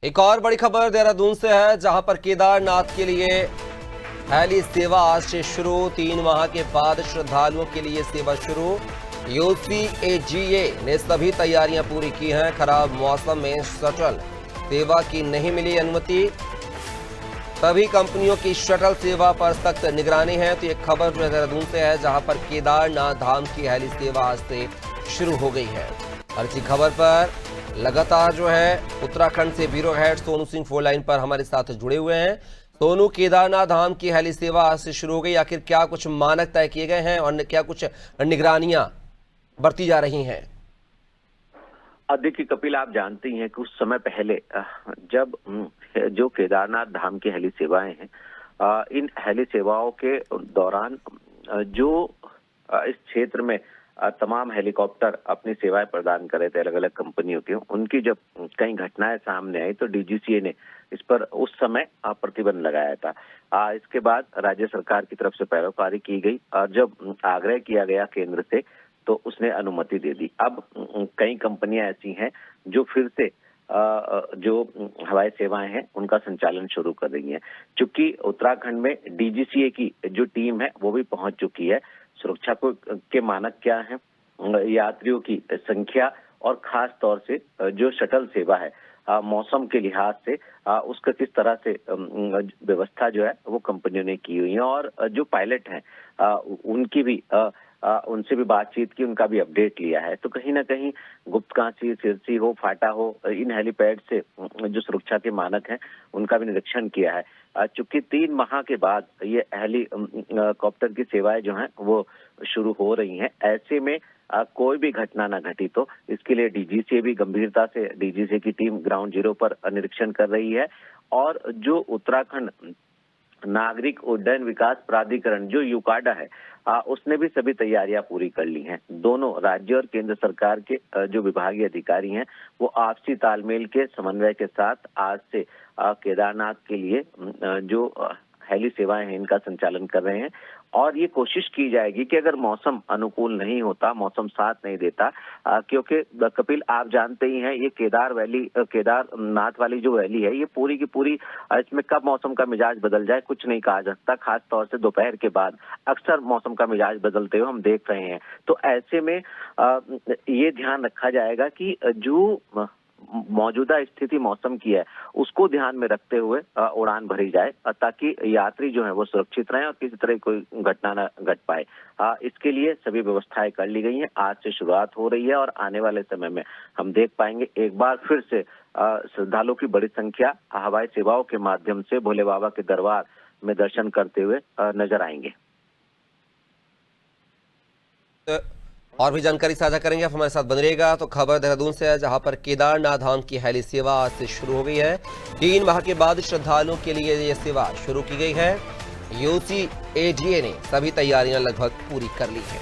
एक और बड़ी खबर देहरादून से है, जहां पर केदारनाथ के लिए हेली सेवा आज से शुरू। 3 माह के बाद श्रद्धालुओं के लिए सेवा शुरू। यूसीएजीए ने सभी तैयारियां पूरी की हैं। खराब मौसम में शटल सेवा की नहीं मिली अनुमति। सभी कंपनियों की शटल सेवा पर सख्त निगरानी है। तो ये खबर जो है देहरादून से है, जहां पर केदारनाथ धाम की हेली सेवा आज से शुरू हो गई है। और इसी खबर पर लगातार जो है उत्तराखंड से bureau head Sonu Singh phone line पर हमारे साथ जुड़े हुए हैं। सोनू, केदारनाथ धाम की हेली सेवा आज से शुरू हो गई, आखिर क्या कुछ मानक तय किए गए हैं और क्या कुछ निगरानियां बरती जा रही हैं? देखिए कपिल, आप जानते ही हैं कि कुछ समय पहले जब जो केदारनाथ धाम की हेली सेवाएं हैं, इन हेली सेवाओं के दौरान जो इस क्षेत्र में तमाम हेलीकॉप्टर अपनी सेवाएं प्रदान कर रहे थे अलग अलग कंपनियों की, उनकी जब कई घटनाएं सामने आई तो डीजीसीए ने इस पर उस समय प्रतिबंध लगाया था। इसके बाद राज्य सरकार की तरफ से पैरवी की गई और जब आग्रह किया गया केंद्र से तो उसने अनुमति दे दी। अब कई कंपनियां ऐसी हैं जो फिर से जो हवाई सेवाएं हैं उनका संचालन शुरू कर रही हैं। चूंकि उत्तराखंड में डीजीसीए की जो टीम है वो भी पहुंच चुकी है। सुरक्षा के मानक क्या हैं, यात्रियों की संख्या और खास तौर से जो शटल सेवा है मौसम के लिहाज से उसका किस तरह से व्यवस्था जो है वो कंपनियों ने की हुई है। और जो पायलट हैं उनकी भी उनसे भी बातचीत की, उनका भी अपडेट लिया है। तो कहीं ना कहीं गुप्तकाशी, सिरसी हो, फाटा हो, इन हेलीपैड से जो सुरक्षा के मानक हैं उनका भी निरीक्षण किया है। चूंकि 3 माह के बाद ये हेलीकॉप्टर की सेवाएं जो हैं वो शुरू हो रही हैं, ऐसे में कोई भी घटना ना घटी तो इसके लिए डीजीसीए भी गंभीरता से, डीजीसीए की टीम ग्राउंड जीरो पर निरीक्षण कर रही है। और जो उत्तराखंड नागरिक उड्डयन विकास प्राधिकरण जो यूकाडा है, उसने भी सभी तैयारियां पूरी कर ली हैं। दोनों राज्य और केंद्र सरकार के जो विभागीय अधिकारी हैं वो आपसी तालमेल के समन्वय के साथ आज से केदारनाथ के लिए जो हेली सेवाएं हैं इनका संचालन कर रहे हैं। और ये कोशिश की जाएगी कि अगर मौसम अनुकूल नहीं होता, मौसम साथ नहीं देता, क्योंकि कपिल आप जानते ही हैं ये केदारनाथ वाली जो वैली है ये पूरी की पूरी, इसमें कब मौसम का मिजाज बदल जाए कुछ नहीं कहा जा सकता। खास तौर से दोपहर के बाद अक्सर मौसम का मिजाज बदलते हुए हम देख रहे हैं। तो ऐसे में ये ध्यान रखा जाएगा कि जो मौजूदा स्थिति मौसम की है उसको ध्यान में रखते हुए उड़ान भरी जाए ताकि यात्री जो है वो सुरक्षित रहें और किसी तरह कोई घटना न घट पाए। इसके लिए सभी व्यवस्थाएं कर ली गई हैं। आज से शुरुआत हो रही है और आने वाले समय में हम देख पाएंगे एक बार फिर से श्रद्धालुओं की बड़ी संख्या हवाई सेवाओं के माध्यम से भोले बाबा के दरबार में दर्शन करते हुए नजर आएंगे। और भी जानकारी साझा करेंगे, आप हमारे साथ बन रहिएगा। तो खबर देहरादून से है, जहां पर केदारनाथ धाम की हेली सेवा आज से शुरू हो गई है। 3 माह के बाद श्रद्धालुओं के लिए यह सेवा शुरू की गई है। यूसीएजीए ने सभी तैयारियां लगभग पूरी कर ली है।